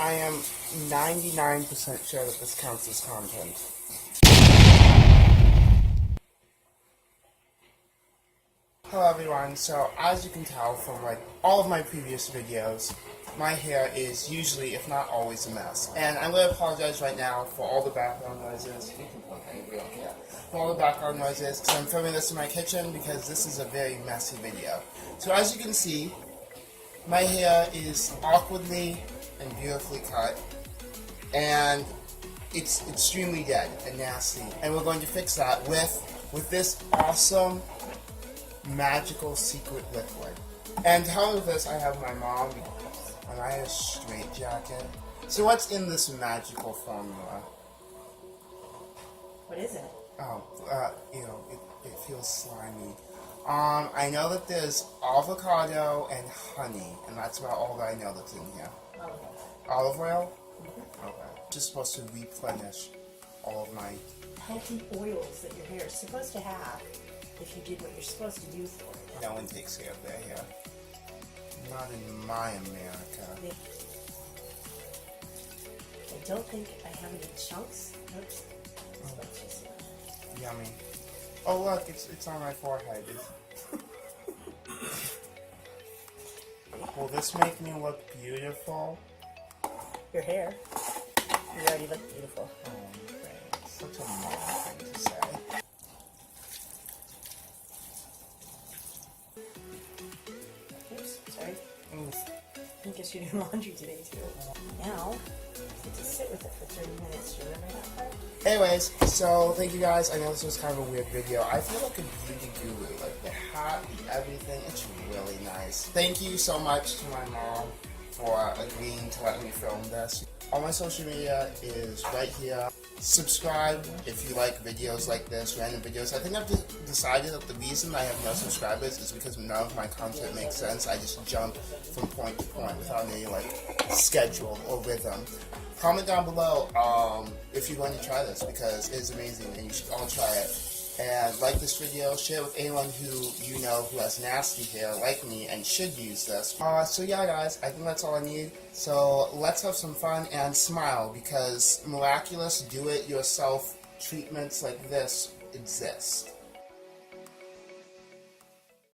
I am 99% sure that this counts as content. Hello everyone, so as you can tell from like all of my previous videos, my hair is usually, if not always, a mess. And I'm going to apologize right now for all the background noises. For all the background noises, because I'm filming this in my kitchen because this is a very messy video. So as you can see, my hair is awkwardly and beautifully cut, and it's extremely dead and nasty. And we're going to fix that with this awesome magical secret liquid. And to help with this, I have my mom, and I have a straight jacket. So what's in this magical formula? What is it? Oh, it feels slimy. I know that there's avocado and honey, and that's about all that I know that's in here. Olive oil? Mm-hmm. Okay. Just supposed to replenish all of my healthy oils that your hair is supposed to have if you did what you're supposed to do for it. No one takes care of their hair. Not in my America. I don't think I have any chunks. Oops. Yummy. Oh look, it's on my forehead. Will this make me look beautiful? Your hair. You already look beautiful. Oh, thanks. Such a mom thing to say. Oops, sorry. I guess you're doing laundry today too. Now, I get to sit with it for 30 minutes. Do you remember that part? Anyways, so thank you guys. I know this was kind of a weird video. I feel like a beauty guru. Like the hat, the everything. It's really nice. Thank you so much to my mom for agreeing to let me film this. All my social media is right here. Subscribe if you like videos like this, random videos. I think I've decided that the reason I have no subscribers is because none of my content makes sense. I just jump from point to point without any like schedule or rhythm. Comment down below if you're going to try this because it is amazing and you should all try it. And like this video, share it with anyone who you know who has nasty hair like me and should use this. So yeah guys, I think that's all I need. So let's have some fun and smile because miraculous do-it-yourself treatments like this exist.